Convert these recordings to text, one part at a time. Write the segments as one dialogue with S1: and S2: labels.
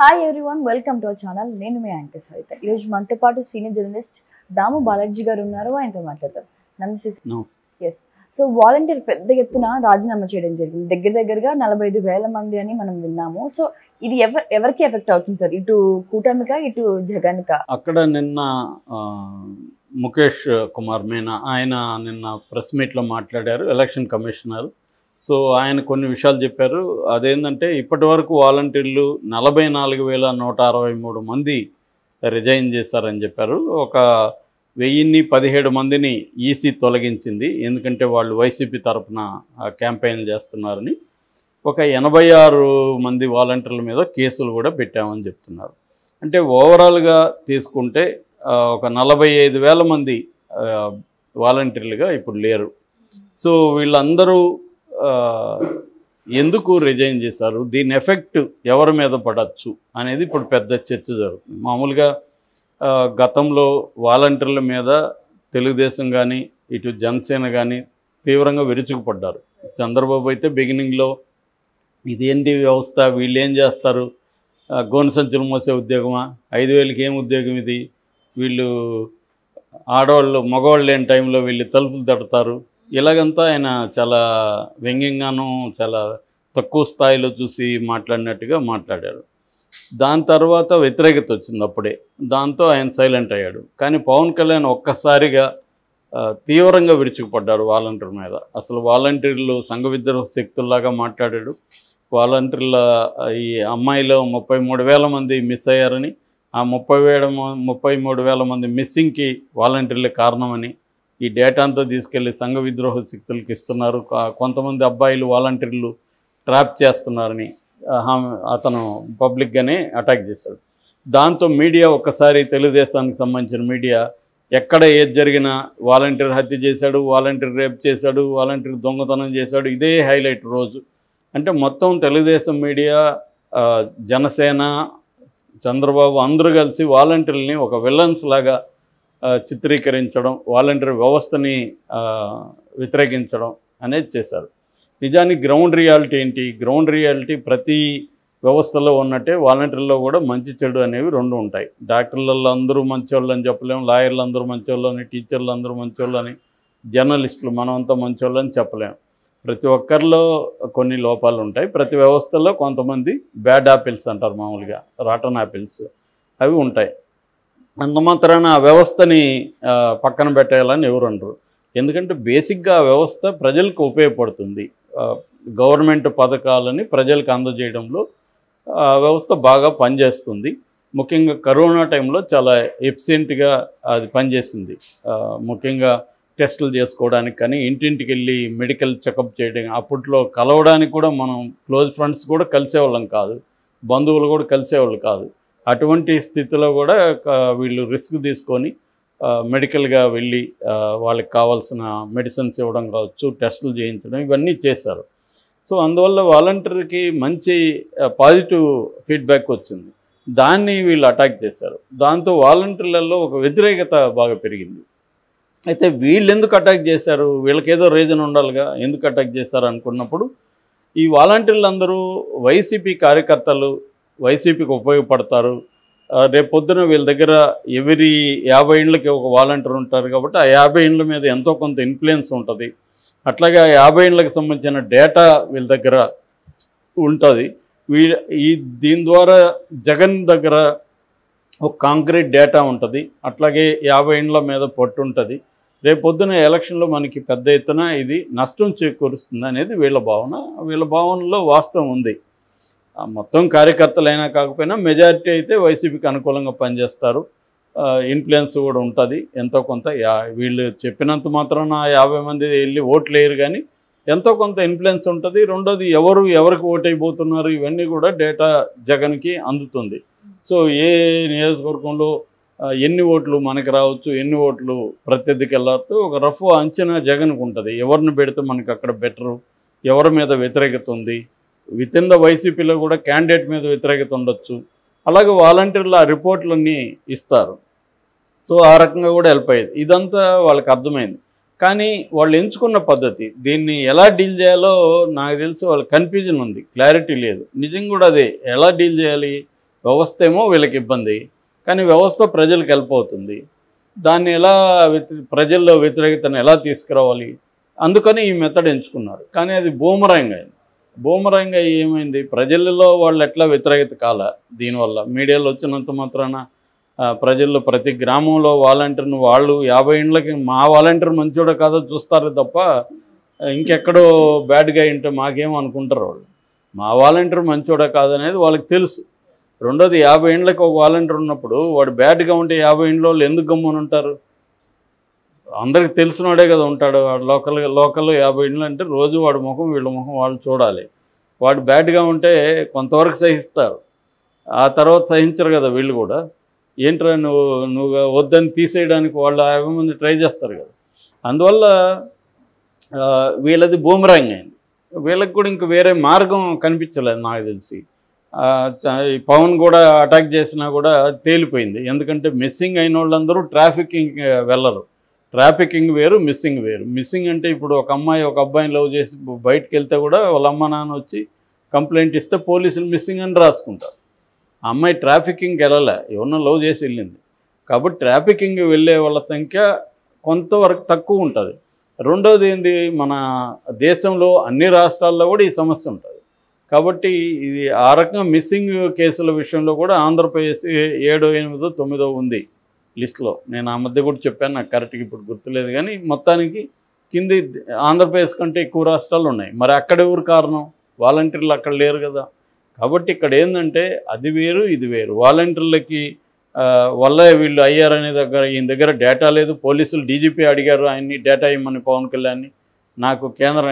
S1: Hi everyone, welcome to our channel. నేను మీ anchor Savitha. ఈరోజు మనతో పాటు సీనియర్ జర్నలిస్ట్ దాము బాలాజీ గారు ఉన్నారు. ఆయనతో మాట్లాడతాం. నమస్తే. ఎస్. సో వాలంటీర్ పెద్ద ఎత్తున రాజీనామా చేయడం జరిగింది. దగ్గరగా 45,000 మంది అని మనం విన్నాము. సో ఇది ఎవరికి ఎఫెక్ట్ అవుతుంది సార్? ఇటు కూటమికా, ఇటు జగన్కా?
S2: అక్కడ నిన్న ముఖేష్ కుమార్ మీనా ఆయన నిన్న ప్రెస్ మీట్లో మాట్లాడారు, ఎలక్షన్ కమిషనర్. సో ఆయన కొన్ని విషయాలు చెప్పారు. అదేంటంటే ఇప్పటి వరకు వాలంటీర్లు 44,163 మంది రిజైన్ చేశారని చెప్పారు. ఒక 1017 మందిని ఈసీ తొలగించింది, ఎందుకంటే వాళ్ళు వైసీపీ తరఫున క్యాంపెయిన్ చేస్తున్నారని. ఒక 86 మంది వాలంటీర్ల మీద కేసులు కూడా పెట్టామని చెప్తున్నారు. అంటే ఓవరాల్గా తీసుకుంటే ఒక 45,000 మంది వాలంటీర్లుగా ఇప్పుడు లేరు. సో వీళ్ళందరూ ఎందుకు రిజైన్ చేశారు, దీని ఎఫెక్ట్ ఎవరి మీద పడవచ్చు అనేది ఇప్పుడు పెద్ద చర్చ జరుగుతుంది. మామూలుగా గతంలో వాలంటీర్ల మీద తెలుగుదేశం కానీ ఇటు జనసేన కానీ తీవ్రంగా విరుచుకుపడ్డారు. చంద్రబాబు అయితే బిగినింగ్లో ఇదేంటి వ్యవస్థ, వీళ్ళు ఏం చేస్తారు, గోను సంచులు మోసే ఉద్యోగమా, 5,000కి ఏం ఉద్యోగం ఇది, వీళ్ళు ఆడవాళ్ళు మగవాళ్ళు లేని టైంలో వీళ్ళు తలుపులు తడతారు, ఇలాగంతా ఆయన చాలా వ్యంగ్యంగానూ చాలా తక్కువ స్థాయిలో చూసి మాట్లాడినట్టుగా మాట్లాడారు. దాని తర్వాత వ్యతిరేకత వచ్చింది అప్పుడే, దాంతో ఆయన సైలెంట్ అయ్యాడు. కానీ పవన్ కళ్యాణ్ ఒక్కసారిగా తీవ్రంగా విరుచుకుపడ్డారు వాలంటీర్ మీద. అసలు వాలంటీర్లు సంఘ విద్రోహ శక్తుల్లాగా మాట్లాడాడు. వాలంటీర్ల ఈ అమ్మాయిలో 33,000 మంది మిస్ అయ్యారని, ఆ 33,000 మంది మిస్సింగ్కి వాలంటీర్లే కారణమని, ఈ డేటా అంతా తీసుకెళ్ళి సంఘ విద్రోహ శక్తులకు ఇస్తున్నారు, కొంతమంది అబ్బాయిలు వాలంటీర్లు ట్రాప్ చేస్తున్నారని అతను పబ్లిక్గానే అటాక్ చేశాడు. దాంతో మీడియా ఒక్కసారి తెలుగుదేశానికి సంబంధించిన మీడియా ఎక్కడ ఏది జరిగినా వాలంటీర్ హత్య చేశాడు, వాలంటీర్ రేప్ చేశాడు, వాలంటీర్ దొంగతనం చేశాడు, ఇదే హైలైట్ రోజు. అంటే మొత్తం తెలుగుదేశం మీడియా, జనసేన, చంద్రబాబు అందరూ కలిసి వాలంటీర్లని ఒక విలన్స్ లాగా చిత్రీకరించడం, వాలంటీర్ వ్యవస్థని వ్యతిరేకించడం అనేది చేశారు. నిజానికి గ్రౌండ్ రియాలిటీ ఏంటి? గ్రౌండ్ రియాలిటీ ప్రతి వ్యవస్థలో ఉన్నట్టే వాలంటీర్లో కూడా మంచి చెడు అనేవి రెండు ఉంటాయి. డాక్టర్లలో అందరూ మంచోళ్ళు అని చెప్పలేము, లాయర్లు అందరూ మంచోళ్ళు అని, టీచర్లు అందరూ మంచోళ్ళు అని, జర్నలిస్టులు మనమంతా మంచోళ్ళు అని చెప్పలేము. ప్రతి ఒక్కరిలో కొన్ని లోపాలు ఉంటాయి. ప్రతి వ్యవస్థలో కొంతమంది బ్యాడ్ యాపిల్స్ అంటారు, మామూలుగా రాటన్ యాపిల్స్, అవి ఉంటాయి. అంతమాత్రాన ఆ వ్యవస్థని పక్కన పెట్టేయాలని ఎవరు అనరు. ఎందుకంటే బేసిక్గా ఆ వ్యవస్థ ప్రజలకు ఉపయోగపడుతుంది. గవర్నమెంట్ పథకాలని ప్రజలకు అందజేయడంలో ఆ వ్యవస్థ బాగా పనిచేస్తుంది. ముఖ్యంగా కరోనా టైంలో చాలా ఎఫిషియెంట్గా అది పనిచేసింది. ముఖ్యంగా టెస్టులు చేసుకోవడానికి కానీ, ఇంటింటికి వెళ్ళి మెడికల్ చెకప్ చేయడం, అప్పట్లో కలవడానికి కూడా మనం క్లోజ్ ఫ్రెండ్స్ కూడా కలిసేవాళ్ళం కాదు, బంధువులు కూడా కలిసేవాళ్ళు కాదు. అటువంటి స్థితిలో కూడా వీళ్ళు రిస్క్ తీసుకొని మెడికల్గా వెళ్ళి వాళ్ళకి కావాల్సిన మెడిసిన్స్ ఇవ్వడం కావచ్చు, టెస్టులు చేయించడం, ఇవన్నీ చేశారు. సో అందువల్ల వాలంటీర్కి మంచి పాజిటివ్ ఫీడ్బ్యాక్ వచ్చింది. దాన్ని వీళ్ళు అటాక్ చేశారు. దాంతో వాలంటీర్లలో ఒక వ్యతిరేకత బాగా పెరిగింది. అయితే వీళ్ళు ఎందుకు అటాక్ చేశారు, వీళ్ళకేదో రీజన్ ఉండాలిగా, ఎందుకు అటాక్ చేశారు అనుకున్నప్పుడు ఈ వాలంటీర్లు అందరూ వైసీపీ కార్యకర్తలు, వైసీపీకి ఉపయోగపడతారు. రేపు పొద్దున వీళ్ళ దగ్గర ఎవరి 50 ఇండ్లకి ఒక వాలంటీర్ ఉంటారు కాబట్టి ఆ 50 ఇండ్ల మీద ఎంతో కొంత ఇన్ఫ్లుయెన్స్ ఉంటుంది. అట్లాగే ఆ 50 ఇండ్లకు సంబంధించిన డేటా వీళ్ళ దగ్గర ఉంటుంది. దీని ద్వారా జగన్ దగ్గర ఒక కాంక్రీట్ డేటా ఉంటుంది. అట్లాగే 50 ఇండ్ల మీద పట్టు ఉంటుంది. రేపు పొద్దున ఎలక్షన్లో మనకి పెద్ద ఎత్తున ఇది నష్టం చేకూరుస్తుంది అనేది వీళ్ళ భావన. వీళ్ళ భావనలో వాస్తవం ఉంది. మొత్తం కార్యకర్తలైనా కాకపోయినా మెజారిటీ అయితే వైసీపీకి అనుకూలంగా పనిచేస్తారు. ఇన్ఫ్లుయెన్స్ కూడా ఉంటుంది ఎంతో కొంత. వీళ్ళు చెప్పినంత మాత్రాన 50 మంది వెళ్ళి ఓట్లు వేయరు, కానీ ఎంతో కొంత ఇన్ఫ్లుయెన్స్ ఉంటుంది. రెండోది ఎవరికి ఓటు అయిపోతున్నారు ఇవన్నీ కూడా డేటా జగన్కి అందుతుంది. సో ఏ నియోజకవర్గంలో ఎన్ని ఓట్లు మనకి రావచ్చు, ఎన్ని ఓట్లు ప్రత్యర్థికి వెళ్ళవచ్చు, ఒక రఫ్ అంచనా జగన్కు ఉంటుంది. ఎవరిని పెడితే మనకి అక్కడ బెటరు, ఎవరి మీద వ్యతిరేకత ఉంది, విత్ ఇన్ ద వైసీపీలో కూడా క్యాండిడేట్ మీద వ్యతిరేకత ఉండొచ్చు. అలాగే వాలంటీర్లు ఆ రిపోర్ట్లన్నీ ఇస్తారు. సో ఆ రకంగా కూడా హెల్ప్ అయ్యేది. ఇదంతా వాళ్ళకి అర్థమైంది. కానీ వాళ్ళు ఎంచుకున్న పద్ధతి, దీన్ని ఎలా డీల్ చేయాలో నాకు తెలిసి వాళ్ళకి కన్ఫ్యూజన్ ఉంది, క్లారిటీ లేదు. నిజంగా కూడా అదే ఎలా డీల్ చేయాలి. వ్యవస్థ ఏమో వీళ్ళకి ఇబ్బంది, కానీ వ్యవస్థ ప్రజలకు హెల్ప్ అవుతుంది. దాన్ని ఎలా ప్రజల్లో వ్యతిరేకతను ఎలా తీసుకురావాలి, అందుకని ఈ మెథడ్ ఎంచుకున్నారు. కానీ అది బూమరాంగ్ అయింది. బూమరాంగ్ అయ్యి ఏమైంది, ప్రజల్లో వాళ్ళు ఎట్లా వ్యతిరేకత కాల, దీనివల్ల మీడియాలో వచ్చినంత మాత్రాన ప్రజల్లో ప్రతి గ్రామంలో వాలంటీర్ను వాళ్ళు 50 ఇండ్లకి మా వాలంటీర్ మంచోడో కాదో చూస్తారు తప్ప ఇంకెక్కడో బ్యాడ్గా ఉంటే మాకేం అనుకుంటారు వాళ్ళు. మా వాలంటీర్ మంచోడా కాదనేది వాళ్ళకి తెలుసు. రెండోది 50 ఇండ్లకి ఒక వాలంటీర్ ఉన్నప్పుడు వాడు బ్యాడ్గా ఉంటే 50 ఇండ్ల వాళ్ళు ఎందుకు గమ్మున ఉంటారు? అందరికి తెలిసినోడే కదా ఉంటాడు. వాడు లోకల్లో 50 ఇండ్లు అంటే రోజు వాడి ముఖం వీళ్ళ ముఖం వాళ్ళు చూడాలి. వాడు బ్యాడ్గా ఉంటే కొంతవరకు సహిస్తారు, ఆ తర్వాత సహించరు కదా వీళ్ళు కూడా. ఏంట్రా నువ్వు వద్దని తీసేయడానికి వాళ్ళు 50 మంది ట్రై చేస్తారు కదా. అందువల్ల వీళ్ళది బూమరాంగ్ అయింది. వీళ్ళకి కూడా ఇంక వేరే మార్గం కనిపించలేదు నాకు తెలిసి. పవన్ కూడా అటాక్ చేసినా కూడా తేలిపోయింది. ఎందుకంటే మిస్సింగ్ అయిన వాళ్ళందరూ ట్రాఫికింగ్ వెళ్ళరు. ట్రాఫికింగ్ వేరు, మిస్సింగ్ వేరు. మిస్సింగ్ అంటే ఇప్పుడు ఒక అమ్మాయి ఒక అబ్బాయిని లవ్ చేసి బయటకు వెళ్తే కూడా వాళ్ళ అమ్మ నాన్న వచ్చి కంప్లైంట్ ఇస్తే పోలీసులు మిస్సింగ్ అని రాసుకుంటారు. ఆ అమ్మాయి ట్రాఫికింగ్కి వెళ్ళలే, ఎవరినో లవ్ చేసి వెళ్ళింది. కాబట్టి ట్రాఫికింగ్ వెళ్ళే వాళ్ళ సంఖ్య కొంతవరకు తక్కువ ఉంటుంది. రెండోది ఏంది, మన దేశంలో అన్ని రాష్ట్రాల్లో కూడా ఈ సమస్య ఉంటుంది. కాబట్టి ఇది ఆ రకంగా మిస్సింగ్ కేసుల విషయంలో కూడా ఆంధ్రప్రదేశ్ 7, 8, 9 ఉంది లిస్టులో. నేను ఆ మధ్య కూడా చెప్పాను, నాకు కరెక్ట్గా ఇప్పుడు గుర్తులేదు. కానీ మొత్తానికి కింది ఆంధ్రప్రదేశ్ కంటే ఎక్కువ రాష్ట్రాలు ఉన్నాయి. మరి అక్కడ ఎవరు కారణం? వాలంటీర్లు అక్కడ లేరు కదా. కాబట్టి ఇక్కడ ఏంటంటే అది వేరు ఇది వేరు. వాలంటీర్లకి వల్ల వీళ్ళు అయ్యారనే ఈయన దగ్గర డేటా లేదు. పోలీసులు డీజీపీ అడిగారు ఆయన్ని డేటా ఇవ్వమని పవన్ కళ్యాణ్ని. నాకు కేంద్ర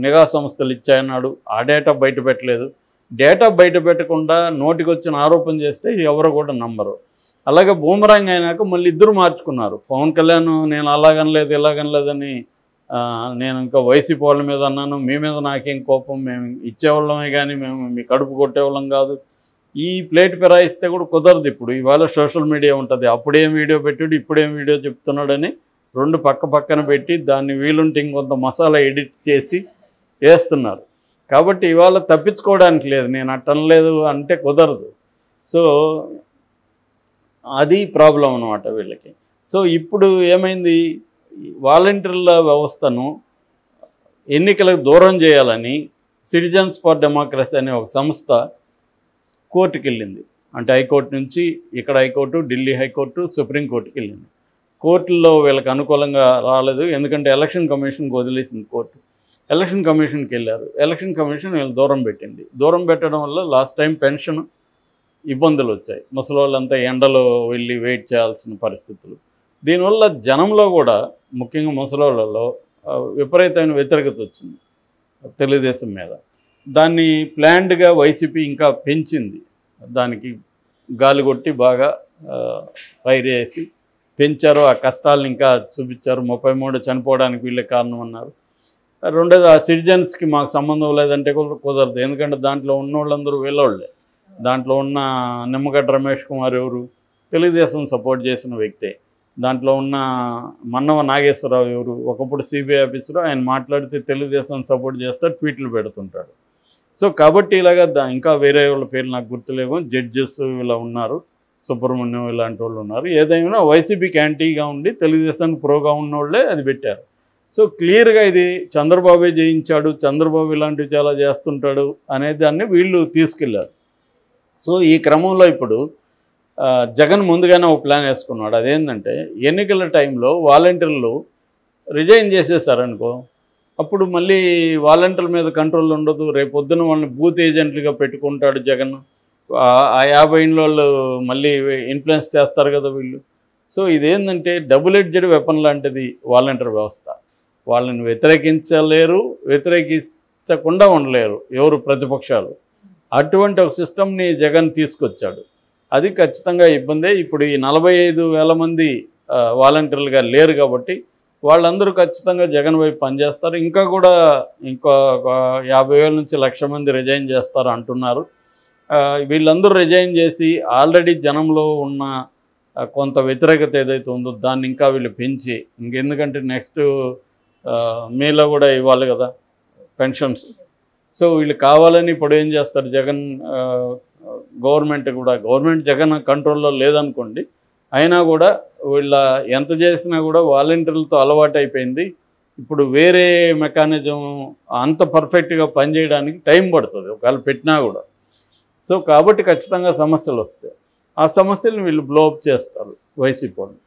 S2: నిఘా సంస్థలు ఇచ్చాయన్నాడు, ఆ డేటా బయట పెట్టలేదు. డేటా బయట పెట్టకుండా నోటికి వచ్చిన ఆరోపణ చేస్తే ఎవరు కూడా నమ్మరు. అలాగే బూమరాంగ్ అయినాక మళ్ళీ ఇద్దరు మార్చుకున్నారు. పవన్ కళ్యాణ్ నేను అలాగనలేదు ఇలాగనలేదని, నేను ఇంకా వైసీపీ వాళ్ళ మీద అన్నాను, మీ మీద నాకేం కోపం, మేము ఇచ్చేవాళ్ళమే కానీ మేము మీ కడుపు కొట్టేవాళ్ళం కాదు. ఈ ప్లేట్ పెరాయిస్తే కూడా కుదరదు. ఇప్పుడు ఇవాళ సోషల్ మీడియా ఉంటుంది, అప్పుడేం వీడియో పెట్టాడు ఇప్పుడేం వీడియో చెప్తున్నాడని రెండు పక్కన పెట్టి దాన్ని వీలుంటే ఇంకొంత మసాలా ఎడిట్ చేసి వేస్తున్నారు. కాబట్టి ఇవాళ తప్పించుకోవడానికి లేదు, నేను అట్టనలేదు అంటే కుదరదు. సో అది ప్రాబ్లం అన్నమాట వీళ్ళకి. సో ఇప్పుడు ఏమైంది, వాలంటీర్ల వ్యవస్థను ఎన్నికలకు దూరం చేయాలని సిటిజన్స్ ఫర్ డెమోక్రసీ అనే ఒక సంస్థ కోర్టుకి వెళ్ళింది. అంటే హైకోర్టు నుంచి ఇక్కడ హైకోర్టు, ఢిల్లీ హైకోర్టు, సుప్రీంకోర్టుకి వెళ్ళింది. కోర్టుల్లో వీళ్ళకి అనుకూలంగా రాలేదు, ఎందుకంటే ఎలక్షన్ కమిషన్కి వదిలేసింది కోర్టు. ఎలక్షన్ కమిషన్కి వెళ్ళారు. ఎలక్షన్ కమిషన్ వీళ్ళు దూరం పెట్టింది. దూరం పెట్టడం వల్ల లాస్ట్ టైం పెన్షన్ ఇబ్బందులు వచ్చాయి. ముసలి వాళ్ళంతా ఎండలో వెళ్ళి వెయిట్ చేయాల్సిన పరిస్థితులు. దీనివల్ల జనంలో కూడా ముఖ్యంగా ముసలివాళ్ళలో విపరీతమైన వ్యతిరేకత వచ్చింది తెలుగుదేశం మీద. దాన్ని ప్లాన్డ్గా వైసీపీ ఇంకా పెంచింది. దానికి గాలి కొట్టి బాగా ఫైర్ చేసి పెంచారు. ఆ కష్టాలను ఇంకా చూపించారు. 33 చనిపోవడానికి వీళ్ళే కారణం అన్నారు. రెండోది ఆ సిటిజన్స్కి మాకు సంబంధం లేదంటే కుదరదు, ఎందుకంటే దాంట్లో ఉన్న వాళ్ళందరూ వీళ్ళోళ్ళే. దాంట్లో ఉన్న నిమ్మగడ్డ రమేష్ కుమార్ ఎవరు, తెలుగుదేశం సపోర్ట్ చేసిన వ్యక్తే. దాంట్లో ఉన్న మన్నవ నాగేశ్వరరావు ఎవరు, ఒకప్పుడు సిబిఐ ఆఫీసరు, ఆయన మాట్లాడితే తెలుగుదేశం సపోర్ట్ చేస్తాడు, ట్వీట్లు పెడుతుంటాడు. సో కాబట్టి ఇలాగా ఇంకా వేరే వాళ్ళ పేర్లు నాకు గుర్తులేవు, జడ్జెస్ ఇలా ఉన్నారు, సుబ్రహ్మణ్యం ఇలాంటి వాళ్ళు ఉన్నారు. ఏదైనా వైసీపీకి యాంటీగా ఉండి తెలుగుదేశానికి ప్రోగా ఉన్నోళ్ళే అది పెట్టారు. సో క్లియర్గా ఇది చంద్రబాబే జయించాడు, చంద్రబాబు ఇలాంటివి చాలా చేస్తుంటాడు అనే దాన్ని వీళ్ళు తీసుకెళ్లారు. సో ఈ క్రమంలో ఇప్పుడు జగన్ ముందుగానే ఒక ప్లాన్ వేసుకున్నాడు. అదేంటంటే ఎన్నికల టైంలో వాలంటీర్లు రిజైన్ చేసేసారనుకో, అప్పుడు మళ్ళీ వాలంటీర్ల మీద కంట్రోల్ ఉండదు. రేపు పొద్దున వాళ్ళని బూత్ ఏజెంట్లుగా పెట్టుకుంటాడు జగన్. ఆ 50 ఇండ్ల వాళ్ళు మళ్ళీ ఇన్ఫ్లుయెన్స్ చేస్తారు కదా వీళ్ళు. సో ఇదేంటంటే డబుల్ ఎడ్జెడ్ వెపన్ లాంటిది వాలంటీర్ వ్యవస్థ. వాళ్ళని వ్యతిరేకించలేరు, వ్యతిరేకించకుండా ఉండలేరు ఎవరు ప్రతిపక్షాలు. అటువంటి ఒక సిస్టమ్ని జగన్ తీసుకొచ్చాడు. అది ఖచ్చితంగా ఇబ్బందే. ఇప్పుడు ఈ 45,000 మంది వాలంటీర్లుగా లేరు కాబట్టి వాళ్ళందరూ ఖచ్చితంగా జగన్ వైపు పనిచేస్తారు. ఇంకా కూడా ఇంకో 50,000 నుంచి 1,00,000 మంది రిజైన్ చేస్తారు అంటున్నారు. వీళ్ళందరూ రిజైన్ చేసి ఆల్రెడీ జనంలో ఉన్న కొంత వ్యతిరేకత ఏదైతే ఉందో దాన్ని ఇంకా వీళ్ళు పెంచి, ఇంకెందుకంటే నెక్స్ట్ మేలో కూడా ఇవ్వాలి కదా పెన్షన్స్. సో వీళ్ళు కావాలని ఇప్పుడు ఏం చేస్తారు, జగన్ గవర్నమెంట్ జగన్ కంట్రోల్లో లేదనుకోండి, అయినా కూడా వీళ్ళ ఎంత చేసినా కూడా వాలంటీర్లతో అలవాటు అయిపోయింది. ఇప్పుడు వేరే మెకానిజం అంత పర్ఫెక్ట్గా పనిచేయడానికి టైం పడుతుంది ఒకవేళ పెట్టినా కూడా. సో కాబట్టి ఖచ్చితంగా సమస్యలు వస్తాయి. ఆ సమస్యలను వీళ్ళు బ్లోఅప్ చేస్తారు వైసీపీ వాళ్ళు.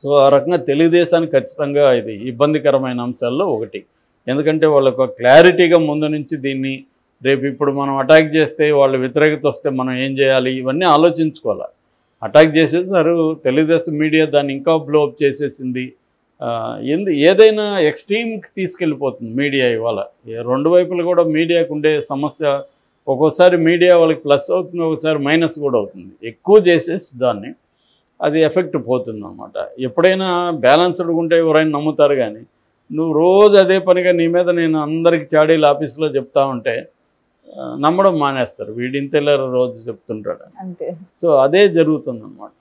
S2: సో ఆ రకంగా తెలుగుదేశానికి ఖచ్చితంగా ఇది ఇబ్బందికరమైన అంశాల్లో ఒకటి. ఎందుకంటే వాళ్ళకు క్లారిటీగా ముందు నుంచి దీన్ని రేపు ఇప్పుడు మనం అటాక్ చేస్తే వాళ్ళు వ్యతిరేకత వస్తే మనం ఏం చేయాలి ఇవన్నీ ఆలోచించుకోవాలి. అటాక్ చేసేసారు, తెలుగుదేశం మీడియా దాన్ని ఇంకా బ్లోఅప్ చేసేసింది. ఏదైనా ఎక్స్ట్రీమ్కి తీసుకెళ్ళిపోతుంది మీడియా ఇవాళ. రెండు వైపులు కూడా మీడియాకు ఉండే సమస్య, ఒక్కోసారి మీడియా వాళ్ళకి ప్లస్ అవుతుంది, ఒకసారి మైనస్ కూడా అవుతుంది. ఎక్కువ చేసేసి దాన్ని అది ఎఫెక్ట్ పోతుంది అన్నమాట. ఎప్పుడైనా బ్యాలెన్స్డ్గా ఉంటే ఎవరైనా నమ్ముతారు, కానీ నువ్వు రోజు అదే పనిగా నీ మీద నేను అందరికి చాడీలు ఆఫీస్లో చెప్తా ఉంటే నమ్మడం మానేస్తారు. వీడింతేలేరు రోజు చెప్తుంటాడు.
S1: అంతే.
S2: సో అదే జరుగుతుంది అన్నమాట.